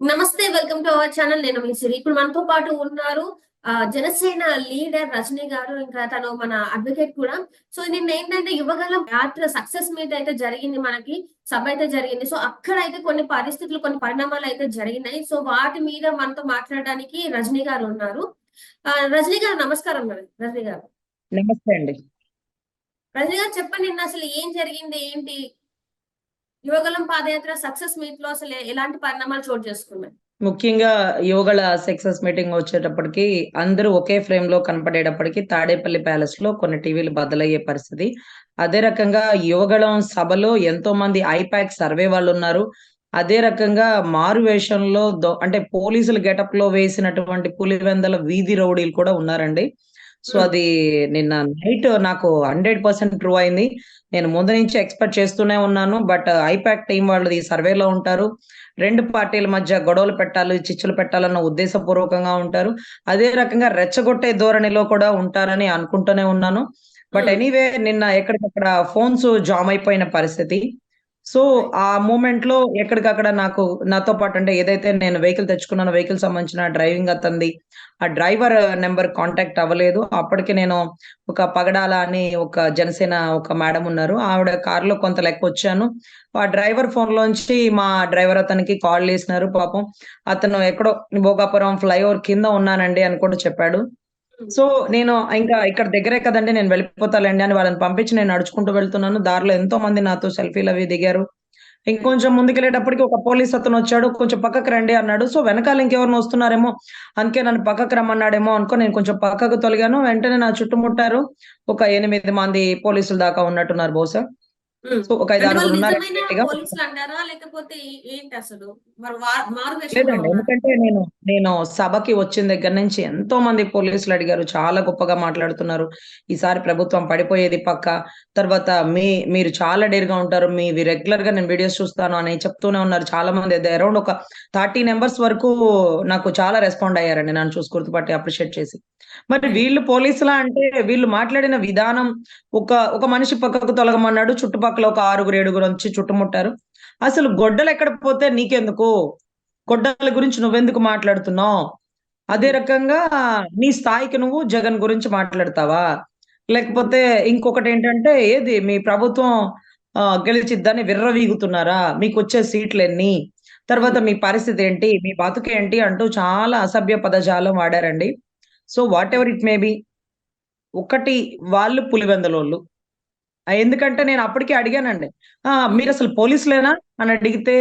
నమస్తే. Welcome to our channel. నేను మీ సిరి. ఇప్పుడు మనతో పాటు ఉన్నారు జనసేన లీడర్ రజనీ గారు. ఇంకా తను మన అడ్వకేట్ కూడా. సో నిన్నేంటంటే యువగళం యాత్ర సక్సెస్ మీట్ అయితే జరిగింది మనకి. సభ అయితే జరిగింది. సో అక్కడైతే కొన్ని పరిస్థితులు, కొన్ని పరిణామాలయితే జరిగినాయి. సో వాటి మీద మనతో మాట్లాడడానికి రజనీ గారు ఉన్నారు. రజనీ గారు నమస్కారం రజనీ గారు. నమస్తే అండి. రజనీ గారు చెప్పండి, నిన్న అసలు ఏం జరిగింది? ఏంటి? యువగళం పాదయాత్ర సక్సెస్ మీట్ లో అసలు ఎలాంటి పరిణామాలు చోటు చేసుకున్నాయి? ముఖ్యంగా యువగళ సక్సెస్ మీటింగ్ వచ్చేటప్పటికి అందరూ ఒకే ఫ్రేమ్ లో కనపడేటప్పటికి తాడేపల్లి ప్యాలెస్ లో కొన్ని టీవీలు బద్దలయ్యే పరిస్థితి. అదే రకంగా యువగళం సభలో ఎంతో మంది ఐపాక్ సర్వే వాళ్ళు ఉన్నారు. అదే రకంగా మారు వేషంలో అంటే పోలీసులు గెటప్ లో వేసినటువంటి పులివెందల వీధి రౌడీలు కూడా ఉన్నారండి. సో అది నిన్న నైట్ నాకు 100% ట్రూ అయింది. నేను ముందు నుంచి ఎక్స్‌పెక్ట్ చేస్తూనే ఉన్నాను. బట్ ఐపాక్ టీం వాళ్ళది సర్వేలో ఉంటారు. 2 పార్టీల మధ్య గొడవలు పెట్టాలి, చిచ్చులు పెట్టాలన్న ఉద్దేశపూర్వకంగా ఉంటారు. అదే రకంగా రెచ్చగొట్టే ధోరణిలో కూడా ఉంటారని అనుకుంటూనే ఉన్నాను. బట్ ఎనీవే నిన్న ఎక్కడికక్కడ ఫోన్స్ జామ్ అయిపోయిన పరిస్థితి. సో, ఆ మూమెంట్‌లో ఎక్కడికక్కడ నాతో పాటు అంటే ఏదైతే నేను వెహికల్ తెచ్చుకున్నానో వెహికల్ సంబంధించిన డ్రైవింగ్ అతనిది. ఆ డ్రైవర్ నంబర్ కాంటాక్ట్ అవ్వలేదు. అప్పటికి నేను ఒక పగడాల అని ఒక జనసేన ఒక మేడమ్ ఉన్నారు. ఆవిడ కార్‌లో కొంత లెక్కొచ్చాను. ఆ డ్రైవర్ ఫోన్‌లోంచి మా డ్రైవర్ అతనికి కాల్ చేసినారు పాపం. అతను ఎక్కడో భోగాపురం ఫ్లైఓవర్ కింద ఉన్నానండి అని కూడా చెప్పాడు. సో, నేను ఇంకా ఇక్కడ దగ్గరే కదండీ నేను వెళ్ళిపోతాలేండి అని వాళ్ళని పంపించి నేను నడుచుకుంటూ వెళ్తున్నాను. దారిలో ఎంతో మంది నాతో సెల్ఫీలవి దిగారు. ఇంకొంచెం ముందుకెళ్ళేటప్పటికి ఒక పోలీస్ అతనొచ్చాడు. కొంచెం పక్కకి రండి అన్నాడు. సో, వెనకాల ఇంకెవరైనా వస్తున్నారేమో, అందుకే నన్ను పక్కకు రమ్మన్నాడేమో అనుకోని నేను కొంచెం పక్కకు తొలగాను. వెంటనే నా చుట్టుముట్టారు. ఒక 8 మంది పోలీసులు దాకా ఉన్నట్టున్నారు బహుశా. సో, ఒక 5, అంటే వాళ్ళు 6 ఉన్నారు నిజమైన గట్టిగా. పోలీసులు అంటారా? లేకపోతే ఏంటసలు? మరి మారు వేషంలో లేదండి. ఉన్నారా? ఎందుకంటే నేను సభకి వచ్చిన దగ్గర నుంచి ఎంతో మంది పోలీసులు అడిగారు. చాలా గొప్పగా మాట్లాడుతున్నారు. ఈసారి ప్రభుత్వం పడిపోయేది పక్కా. తర్వాత మీరు చాలా డేర్‌గా ఉంటారు. మీవి రెగ్యులర్‌గా నేను వీడియోస్ చూస్తాను అని చెప్తూనే ఉన్నారు. చాలా మంది అరౌండ్ ఒక 30 నంబర్స్ వరకు నాకు చాలా రెస్పాండ్ అయ్యారండి. నన్ను చూసి గుర్తుపట్టి అప్రిషియేట్ చేసి. మరి వీళ్ళు పోలీసులా అంటే వీళ్ళు మాట్లాడిన విధానం ఒక ఒక మనిషి పక్కకు తొలగమన్నాడు. చుట్టుపక్కల ఒక 6, 7 వచ్చి చుట్టుముట్టారు. అసలు గొడ్డలెక్కడ పోతే నీకెందుకు? గొడ్డల గురించి నువ్వెందుకు మాట్లాడుతున్నావు? అదే రకంగా నీ స్థాయికి నువ్వు జగన్ గురించి మాట్లాడతావా? లేకపోతే ఇంకొకటేంటంటే ఏది మీ ప్రభుత్వం గెలిచిద్దని విర్రవీగుతున్నారా? మీకొచ్చే సీట్లెన్ని? తర్వాత మీ పరిస్థితేంటి? మీ బతుకేంటి? అంటూ చాలా అసభ్య పదజాలం వాడారండి. So, whatever it may be ఒకటి వాళ్ళు పులివెందులోళ్ళు. ఎందుకంటే నేను అప్పటికే అడిగానండి. మీరసలు పోలీసులేనా? అని అడిగితే,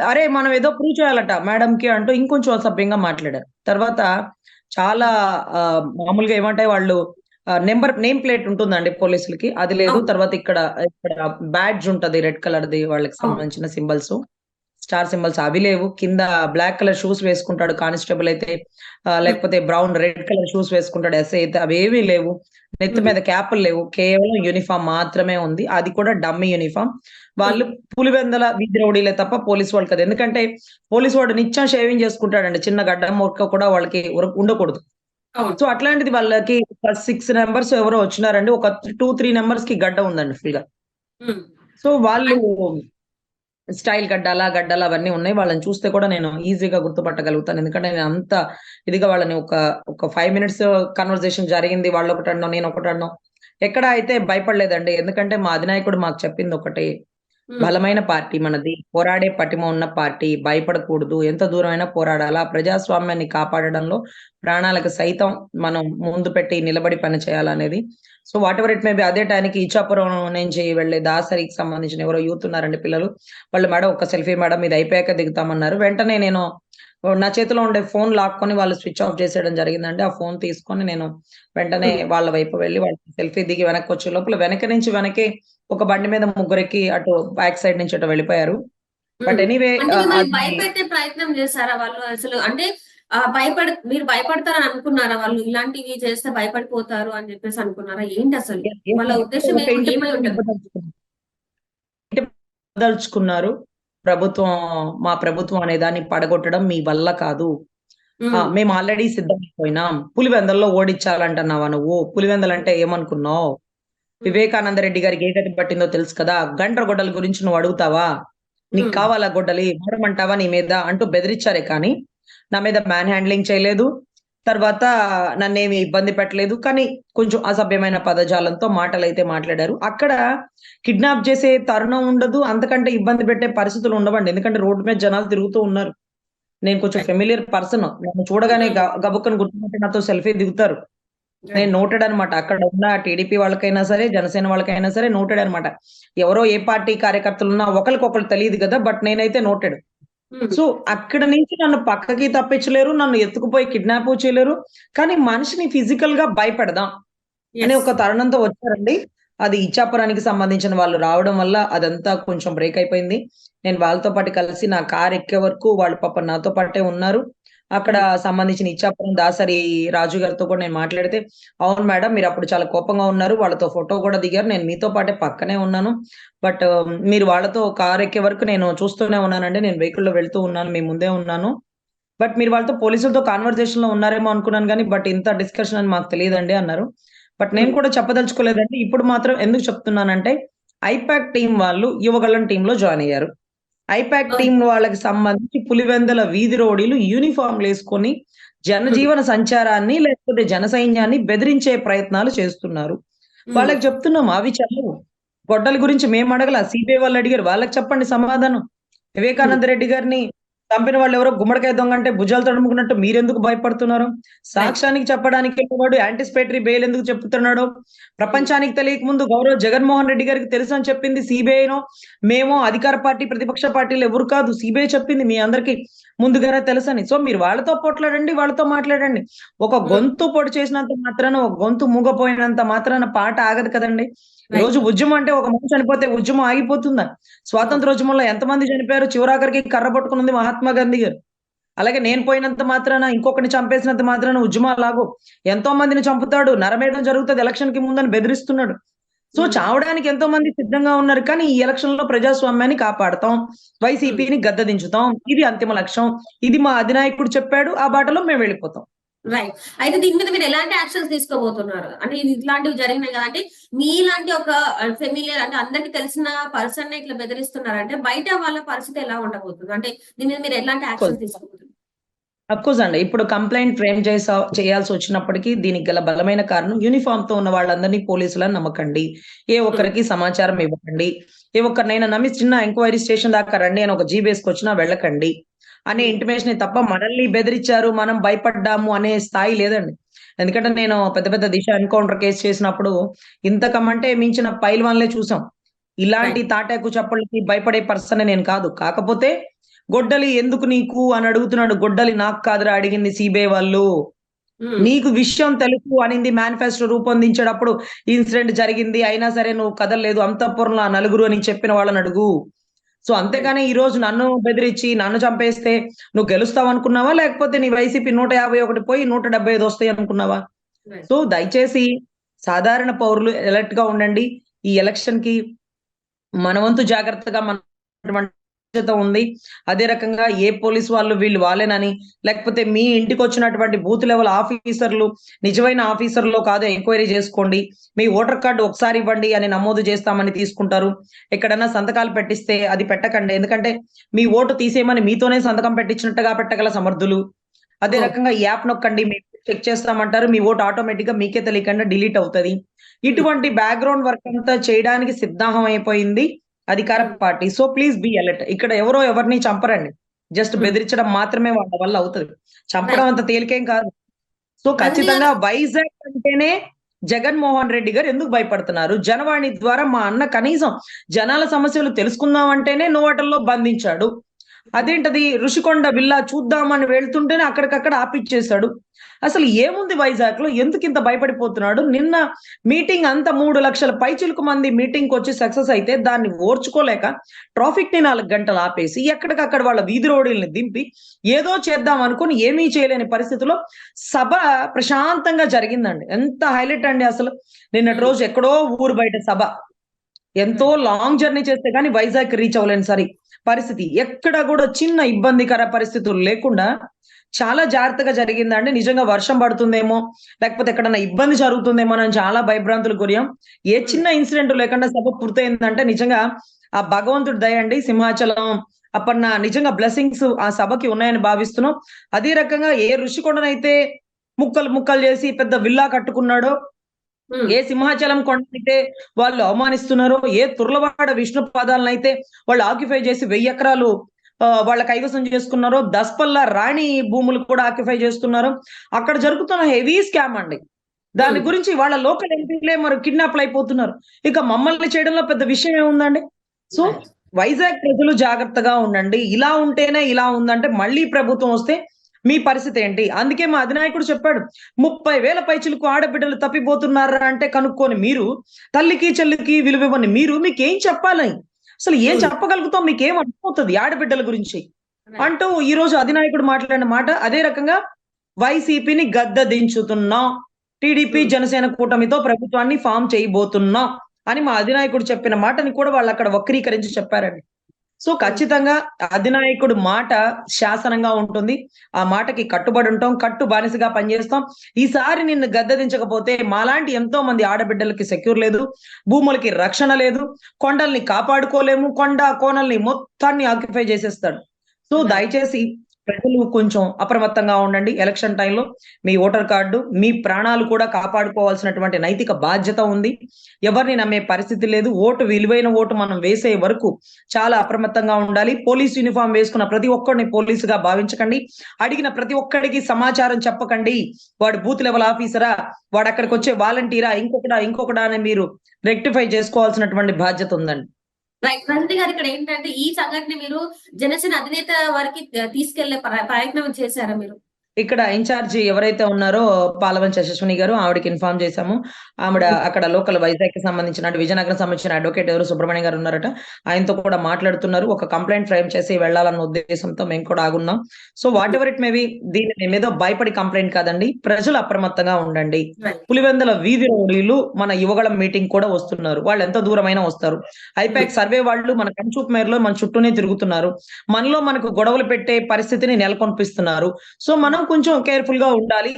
అరే! మనం ఏదో ప్రూవ్ చేయాలట మేడమ్‌కి అంటూ ఇంకొంచెం అసభ్యంగా మాట్లాడారు. తర్వాత చాలా మామూలుగా ఏమంటే వాళ్ళు నేమ్ ప్లేట్ ఉంటుందండి పోలీసులకి. అది లేదు. అవును. తర్వాత ఇక్కడ ఇక్కడ బ్యాడ్జ్ ఉంటది రెడ్ కలర్‌ది వాళ్ళకి అవును. సంబంధించిన సింబల్స్. స్టార్ సింబల్స్ అవి లేవు. కింద బ్లాక్ కలర్ షూస్ వేసుకుంటాడు కానిస్టేబుల్ అయితే. లేకపోతే రెడ్ కలర్ షూస్ వేసుకుంటాడు ఎస్ఐ అయితే అవేవీ లేవు. నెత్తి మీద క్యాపులు లేవు. కేవలం యూనిఫార్మ్ మాత్రమే ఉంది. అది కూడా డమ్మీ యూనిఫార్మ్. వాళ్ళు పులివెందల వీధి రౌడీలే తప్ప పోలీస్ వాళ్ళు కాదు. ఎందుకంటే పోలీస్ వాడు నిత్యం షేవింగ్ చేసుకుంటాడండి. చిన్న గడ్డం ముక్క కూడా వాళ్ళకి ఉండకూడదు. అవును. సో, అట్లాంటిది వాళ్ళకి ఒక 6 నంబర్స్ ఎవరో వచ్చినారండి. ఒక 2, 3 నంబర్స్‌కి గడ్డం ఉందండి ఫుల్‌గా. హ్మ్. సో, వాళ్ళు స్టైల్ గడ్డాలు అవన్నీ ఉన్నాయి. వాళ్ళని చూస్తే కూడా నేను ఈజీగా గుర్తుపట్టగలుగుతాను. ఎందుకంటే నేను అంత ఇదిగా వాళ్ళని ఒక 5 మినిట్స్ కన్వర్జేషన్ జరిగింది. వాళ్ళొకటనడం, నేనొకటనడం. ఎక్కడ అయితే భయపడలేదండి. ఎందుకంటే మా అధినాయకుడు మాకు చెప్పిందొకటే. హ్మ్. బలమైన పార్టీ మనది. పోరాడే పటిమ ఉన్న పార్టీ. భయపడకూడదు. ఎంత దూరమైనా పోరాడాలా. ప్రజాస్వామ్యాన్ని కాపాడడంలో ప్రాణాలకు సైతం మనం ముందు పెట్టి నిలబడి పని చేయాలనేది. So, whatever it may B అదే టైంకి ఇచ్చాపురం నుంచి వెళ్ళే దాసరికి సంబంధించిన ఎవరో యూత్ ఉన్నారండి పిల్లలు. వాళ్ళు మేడం ఒక సెల్ఫీ మేడం ఇది అయిపోయాక దిగుతామన్నారు. వెంటనే నేను నా చేతిలో ఉండే ఫోన్ లాక్కొని వాళ్ళు స్విచ్ ఆఫ్ చేసేయడం జరిగిందండి. ఆ ఫోన్ తీసుకొని నేను వెంటనే హ్మ్. వాళ్ళ వైపు వెళ్లి వాళ్ళకి సెల్ఫీ దిగి వెనక్కొచ్చే లోపల వెనక నుంచి వెనకే ఒక బండి మీద ముగ్గురెక్కి అటు బ్యాక్ సైడ్ నుంచి అటు వెళ్ళిపోయారు. బట్ హ్మ్. ఎనీవే అంటే మిమ్మల్ని అది భయపెట్టే ప్రయత్నం చేసారా వాళ్ళు? అసలు అంటే మీరు భయపడతారని అనుకున్నారా వాళ్ళు? ఇలాంటివి చేస్తే భయపడిపోతారు అని చెప్పేసి అనుకున్నారా? ఏంటసలు? వాళ్ళ ఉద్దేశ్యం ఒక ఇంటి ఏమై మీద ఉంటది? నింపదలుచుకున్నారు. దలుచుకున్నారు. ప్రభుత్వం మా ప్రభుత్వం అనే దాన్ని పడగొట్టడం మీ వల్ల కాదు. హ్మ్. మేము ఆల్రెడీ సిద్ధమైపోయినాం. పులివెందుల్లో ఓడించాలంటున్నావా నువ్వు? పులివెందులంటే ఏమనుకున్నావు? హ్మ్. వివేకానంద రెడ్డి గారికి ఏ గతి పట్టిందో తెలుసు కదా! గండ్రగొడ్డల గురించి నువ్వు అడుగుతావా? నీకు కావాలా గొడ్డలి వాడమంటావా నీ మీద అంటూ బెదిరించారే కానీ నా మీద మ్యాన్ హ్యాండ్లింగ్ చేయలేదు. తర్వాత నన్నేమి ఇబ్బంది పెట్టలేదు. కానీ కొంచెం అసభ్యమైన పదజాలంతో మాటలైతే మాట్లాడారు. అక్కడ కిడ్నాప్ చేసే తరుణం ఉండదు. అంతకంటే ఇబ్బంది పెట్టే పరిస్థితులు ఉండవండి. ఎందుకంటే రోడ్డు మీద జనాలు తిరుగుతూ ఉన్నారు. నేను కొంచెం ఫెమిలియర్ పర్సన్. నన్ను చూడగానే గబుక్కని గుర్తుపట్టి నాతో సెల్ఫీ దిగుతారు. నేను నోటెడ్ అనమాట. అక్కడ ఉన్న టీడీపీ వాళ్ళకైనా సరే, జనసేన వాళ్ళకైనా సరే నోటెడ్ అనమాట. ఎవరో ఏ పార్టీ కార్యకర్తలు ఉన్నా ఒకరికొకరు తెలియదు కదా, బట్ నేనైతే నోటెడ్. సో అక్కడ నుంచి నన్ను పక్కకి తప్పించలేరు, నన్ను ఎత్తుకుపోయి కిడ్నాప్ చేయలేరు. కానీ మనిషిని ఫిజికల్ గా భయపెడదాం అనే ఒక తరుణంతో వచ్చారండి. అది ఇచ్చాపురానికి సంబంధించిన వాళ్ళు రావడం వల్ల అదంతా కొంచెం బ్రేక్ అయిపోయింది. నేను వాళ్ళతో పాటు కలిసి నా కార్ ఎక్కే వరకు వాళ్ళు పాపం నాతో పాటే ఉన్నారు. అక్కడ సంబంధించిన ఇచ్చాపురం దాసరి రాజు గారితో కూడా నేను మాట్లాడితే, అవును మేడం మీరు అప్పుడు చాలా కోపంగా ఉన్నారు, వాళ్ళతో ఫోటో కూడా దిగారు, నేను మీతో పాటే పక్కనే ఉన్నాను. బట్ మీరు వాళ్ళతో కార్ ఎక్కే వరకు నేను చూస్తూనే ఉన్నానండి. నేను వెహికల్ లో వెళ్తూ ఉన్నాను, మీ ముందే ఉన్నాను. బట్ మీరు వాళ్ళతో పోలీసులతో కాన్వర్జేషన్ లో ఉన్నారేమో అనుకున్నాను కానీ బట్ ఇంత డిస్కషన్ అని మాకు తెలియదండి అన్నారు. బట్ నేను కూడా చెప్పదలుచుకోలేదండి. ఇప్పుడు మాత్రం ఎందుకు చెప్తున్నానంటే, ఐపాక్ టీం వాళ్ళు యువగళం టీమ్ లో జాయిన్ అయ్యారు. ఐపాక్ టీం వాళ్ళకి సంబంధించి పులివెందల వీధి రోడీలు యూనిఫామ్లు వేసుకొని జనజీవన సంచారాన్ని లేకపోతే జన సైన్యాన్ని బెదిరించే ప్రయత్నాలు చేస్తున్నారు. వాళ్ళకి చెప్తున్నాం అవి చెల్లవు. గొడ్డల గురించి మేము అడగల, సిబిఐ వాళ్ళు అడిగారు, వాళ్ళకి చెప్పండి సమాధానం. వివేకానంద రెడ్డి గారిని చంపిన వాళ్ళు ఎవరో గుమ్మడికాయ దొంగ అంటే భుజాలు తడుముకున్నట్టు మీరెందుకు భయపడుతున్నారు? సాక్ష్యానికి చెప్పడానికి వెళ్ళేవాడు యాంటిసిపేటరీ బెయిల్ ఎందుకు చెప్తున్నాడు? ప్రపంచానికి తెలియక ముందు గౌరవ్ జగన్మోహన్ రెడ్డి గారికి తెలుసు అని చెప్పింది సిబిఐనో, మేము అధికార పార్టీ ప్రతిపక్ష పార్టీలు ఎవరు కాదు, సిబిఐ చెప్పింది మీ అందరికి ముందుగానే తెలుసని. సో మీరు వాళ్ళతో పోట్లాడండి, వాళ్ళతో మాట్లాడండి. ఒక గొంతు పొడి చేసినంత మాత్రాన, ఒక గొంతు మూగపోయినంత మాత్రాన పాట ఆగదు కదండి. ఈ రోజు ఉద్యమం అంటే ఒక మనిషి చనిపోతే ఉద్యమం ఆగిపోతుందా? స్వాతంత్రోద్యమంలో ఎంతమంది చనిపోయారు? చివరాఖరికి కర్ర పట్టుకున్నది మహాత్మా గాంధీ గారు. అలాగే నేను పోయినంత మాత్రాన, ఇంకొకరిని చంపేసినంత మాత్రాన ఉద్యమాలు ఆగు. ఎంతో మందిని చంపుతాడు, నరమేయడం జరుగుతుంది ఎలక్షన్ కి ముందని బెదిరిస్తున్నాడు. సో చావడానికి ఎంతో మంది సిద్ధంగా ఉన్నారు. కానీ ఈ ఎలక్షన్ లో ప్రజాస్వామ్యాన్ని కాపాడతాం, వైసీపీని గద్దదించుతాం, ఇది అంతిమ లక్ష్యం. ఇది మా అధినాయకుడు చెప్పాడు, ఆ బాటలో మేము వెళ్ళిపోతాం. రైట్. అయితే దీని మీద మీరు ఎలాంటి యాక్షన్స్ తీసుకోబోతున్నారు? అంటే ఇట్లాంటివి జరిగినాయి కదా, అంటే మీలాంటి ఒక ఫెమిలియర్ అంటే అందరికి తెలిసిన పర్సన్ ఇట్లా బెదిరిస్తున్నారంటే బయట వాళ్ళ పరిస్థితి ఎలా ఉండబోతుంది? అంటే దీని మీద మీరు ఎలాంటి యాక్షన్స్ తీసుకోబోతున్నారు? అఫ్కోర్స్ అండి. ఇప్పుడు కంప్లైంట్ ఫ్రేమ్ చేయాల్సి వచ్చినప్పటికీ దీనికి గల బలమైన కారణం, యూనిఫామ్ తో ఉన్న వాళ్ళందరినీ పోలీసులను నమ్మకండి, ఏ ఒక్కరికి సమాచారం ఇవ్వకండి, ఏ ఒక్కరినైనా నమ్మి చిన్న ఎంక్వైరీ స్టేషన్ దాకా రండి అని ఒక జీబేస్కి వచ్చినా వెళ్ళకండి అనే ఇంటిమేషన్ తప్ప మనల్ని బెదిరించారు మనం భయపడ్డాము అనే స్థాయి లేదండి. ఎందుకంటే నేను పెద్ద పెద్ద దిశ ఎన్కౌంటర్ కేసు చేసినప్పుడు ఇంతకమంటే మించిన పైల్వాన్లే చూసాం. ఇలాంటి తాటాకు చప్పళ్ళకి భయపడే పర్సన్ నేను కాదు. కాకపోతే గొడ్డలి ఎందుకు నీకు అని అడుగుతున్నాడు. గొడ్డలి నాకు కాదురా అడిగింది సిబిఐ వాళ్ళు. నీకు విషయం తెలుసు అనింది మేనిఫెస్టో రూపొందించేటప్పుడు ఇన్సిడెంట్ జరిగింది, అయినా సరే నువ్వు కదలలేదు, అంతఃపురంలో నలుగురు అని చెప్పిన వాళ్ళని అడుగు. సో అంతేగాని ఈ రోజు నన్ను బెదిరించి నన్ను చంపేస్తే నువ్వు గెలుస్తావు అనుకున్నావా? లేకపోతే నీ వైసీపీ 151 పోయి 175 వస్తాయి అనుకున్నావా? సో దయచేసి సాధారణ పౌరులు అలర్ట్ గా ఉండండి. ఈ ఎలక్షన్ కి మన వంతు జాగ్రత్తగా మన ఉంది. అదే రకంగా ఏ పోలీస్ వాళ్ళు వీళ్ళు వాళ్ళేనని, లేకపోతే మీ ఇంటికి వచ్చినటువంటి బూత్ లెవెల్ ఆఫీసర్లు నిజమైన ఆఫీసర్లో కాదు ఎంక్వైరీ చేసుకోండి. మీ ఓటర్ కార్డు ఒకసారి ఇవ్వండి అని నమోదు చేస్తామని తీసుకుంటారు. ఎక్కడన్నా సంతకాలు పెట్టిస్తే అది పెట్టకండి. ఎందుకంటే మీ ఓటు తీసేయమని మీతోనే సంతకం పెట్టించినట్టుగా పెట్టగల సమర్థులు. అదే రకంగా యాప్ నొక్కండి, మీ చెక్ చేస్తామంటారు, మీ ఓటు ఆటోమేటిక్ గా మీకే తెలియకుండా డిలీట్ అవుతుంది. ఇటువంటి బ్యాక్గ్రౌండ్ వర్క్ అంతా చేయడానికి సిద్ధం అయిపోయింది అధికార party. So please be alert. ఇక్కడ ఎవరో ఎవరిని చంపరండి, జస్ట్ బెదిరించడం మాత్రమే వాళ్ళ వల్ల అవుతుంది. చంపడం అంత తేలికేం కాదు. సో ఖచ్చితంగా వైజాగ్ అంటేనే జగన్మోహన్ రెడ్డి గారు ఎందుకు భయపడుతున్నారు? జనవాణి ద్వారా మా అన్న కనీసం జనాల సమస్యలు తెలుసుకుందాం అంటేనే నోవాటల్లో బంధించాడు. అదేంటది ఋషికొండ విల్లా చూద్దామని వెళ్తుంటేనే అక్కడికక్కడ ఆపిచ్చేశాడు. అసలు ఏముంది వైజాగ్ లో, ఎందుకు ఇంత భయపడిపోతున్నాడు? నిన్న మీటింగ్ అంతా 3 లక్షల పైచిలుకు మంది మీటింగ్ వచ్చి సక్సెస్ అయితే దాన్ని ఓర్చుకోలేక ట్రాఫిక్ ని 4 గంటలు ఆపేసి ఎక్కడికక్కడ వాళ్ళ వీధి రోడ్డుల్ని దింపి ఏదో చేద్దాం అనుకుని ఏమీ చేయలేని పరిస్థితిలో సభ ప్రశాంతంగా జరిగిందండి. ఎంత హైలైట్ అండి అసలు. నిన్నటి రోజు ఎక్కడో ఊరు బయట సభ, ఎంతో లాంగ్ జర్నీ చేస్తే గానీ వైజాగ్ రీచ్ అవ్వలేని సరి పరిస్థితి, ఎక్కడ కూడా చిన్న ఇబ్బందికర పరిస్థితులు లేకుండా చాలా జాగ్రత్తగా జరిగిందండి. నిజంగా వర్షం పడుతుందేమో లేకపోతే ఎక్కడన్నా ఇబ్బంది జరుగుతుందేమో అని చాలా భయభ్రాంతులు గురయ్యాం. ఏ చిన్న ఇన్సిడెంట్ లేకుండా సభ పూర్తయిందంటే నిజంగా ఆ భగవంతుడి దయ అండి. సింహాచలం అపర్ణ నిజంగా బ్లెస్సింగ్స్ ఆ సభకి ఉన్నాయని భావిస్తున్నాం. అదే రకంగా ఏ ఋషికొండనైతే ముక్కలు ముక్కలు చేసి పెద్ద విల్లా కట్టుకున్నాడో, ఉమ్, ఏ సింహాచలం కొండనైతే వాళ్ళు అవమానిస్తున్నారో, ఏ తుర్లవాడ విష్ణు పాదాలనైతే వాళ్ళు ఆక్యుపై చేసి 1000 ఎకరాలు వాళ్ళ కైవసం చేసుకున్నారో, దస్పల్ల రాణి భూములు కూడా ఆక్యుపై చేసుకున్నారో, అక్కడ జరుగుతున్న హెవీ స్కామ్ అండి. దాని ఉమ్, గురించి వాళ్ళ లోకల్ ఎంపీలే మరి కిడ్నాప్లు అయిపోతున్నారు. ఇక మమ్మల్ని చేయడంలో పెద్ద విషయం ఏముందండి? So right. వైజాగ్ ప్రజలు జాగ్రత్తగా ఉండండి. ఇలా ఉంటేనే ఇలా ఉందంటే మళ్ళీ ప్రభుత్వం వస్తే మీ పరిస్థితి ఏంటి? అందుకే మా అధినాయకుడు చెప్పాడు. 30,000 పైచిలకు ఆడబిడ్డలు తప్పిపోతున్నారా అంటే కనుక్కోని మీరు, తల్లికి చెల్లికి విలువివ్వని మీరు మీకేం చెప్పాలి? అసలు ఏం ఉమ్, చెప్పగలుగుతాం? మీకేం అర్థమవుతది ఆడబిడ్డల గురించి? right. అంటూ ఈ రోజు అధినాయకుడు మాట్లాడిన మాట అదే రకంగా వైసీపీని గద్దె దించుతున్నాం. టీడీపీ, ఉమ్, జనసేన కూటమితో ప్రభుత్వాన్ని ఫార్మ్ చేయబోతున్నాం అని మా అధినాయకుడు చెప్పిన మాటని కూడా వాళ్ళక్కడ వక్రీకరించి చెప్పారండి. సో ఉమ్, ఖచ్చితంగా అధినాయకుడు మాట శాసనంగా ఉంటుంది. ఆ మాటకి కట్టుబడి ఉంటాం. కట్టు బానిసగా పనిచేస్తాం. ఈసారి నిన్ను గద్దె దించకపోతే మాలాంటి ఎంతో మంది ఆడబిడ్డలకి సెక్యూర్ లేదు. భూములకి రక్షణ లేదు. కొండల్ని కాపాడుకోలేము. కొండ కోనల్ని మొత్తాన్ని ఆక్యుపై చేసేస్తాడు. So right. దయచేసి ప్రజలు కొంచెం అప్రమత్తంగా ఉండండి. ఎలక్షన్ టైంలో మీ ఓటర్ కార్డు, మీ ప్రాణాలు కూడా కాపాడుకోవాల్సినటువంటి నైతిక బాధ్యత ఉంది. ఎవరిని నమ్మే పరిస్థితి లేదు. ఓటు విలువైన ఓటు మనం వేసే వరకు చాలా అప్రమత్తంగా ఉండాలి. పోలీస్ యూనిఫామ్ వేసుకున్న ప్రతి ఒక్కడిని పోలీసుగా భావించకండి. అడిగిన ప్రతి ఒక్కడికి సమాచారం చెప్పకండి. వాడు బూత్ లెవెల్ ఆఫీసరా, వాడు అక్కడికి వచ్చే వాలంటీరా, ఇంకొకడా అని మీరు రెక్టిఫై చేసుకోవాల్సినటువంటి బాధ్యత ఉందండి. రైట్. రజనీ గారు, ఇక్కడ ఏంటంటే ఈ సంఘటన మీరు జనసేన అధినేత వారికి తీసుకెళ్లే ప్రయత్నం చేశారా మీరు? ఇక్కడ ఇన్ఛార్జి ఎవరైతే ఉన్నారో పాలవంచ యశస్విని గారు, ఆవిడకి ఇన్ఫార్మ్ చేశాము. ఆవిడ ఉమ్, అక్కడ లోకల్ వైజాగ్‌కి సంబంధించిన విజయనగరం సంబంధించిన అడ్వకేట్ ఎవరు సుబ్రహ్మణ్యం గారు ఉన్నారట. ఆయనతో కూడా మాట్లాడుతున్నారు. ఒక కంప్లెయింట్ ఫ్రేమ్ చేసి వెళ్ళాలన్న ఉద్దేశంతో మేము కూడా ఆగున్నాం. So whatever it may be, దీన్ని మేమేదో భయపడి కంప్లెయింట్ కాదండి. ప్రజలు అప్రమత్తంగా ఉండండి. right. పులివెందుల వీధి రౌడీలు మన యువగళం మీటింగ్ కూడా వస్తున్నారు. వాళ్ళు ఎంత దూరమైనా వస్తారు. ఐపాక్ సర్వే వాళ్ళు మన కంచూపు మేరలో మన చుట్టూనే తిరుగుతున్నారు. మనలో మనకు గొడవలు పెట్టే పరిస్థితిని నెలకొల్పిస్తున్నారు. సో మనం కొంచెం కేర్‌ఫుల్ గా ఉండాలి.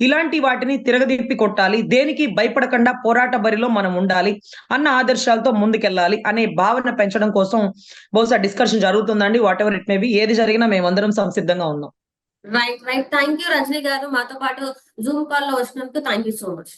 ఇలాంటి వాటిని తిరగదిప్పి కొట్టాలి. దేనికి భయపడకుండా పోరాట బరిలో మనం ఉండాలి అన్న ఆదర్శాలతో ముందుకెళ్ళాలి అనే భావన పెంచడం కోసం బహుశా డిస్కషన్ జరుగుతుందండి. What ever it may B, ఏది జరిగినా మేమందరం సంసిద్ధంగా ఉన్నాం. రైట్. థ్యాంక్ యూ రజనీ గారు, మాతో పాటు జూమ్ కాల్ లో వచ్చినందుకు థ్యాంక్ యూ సో మచ్.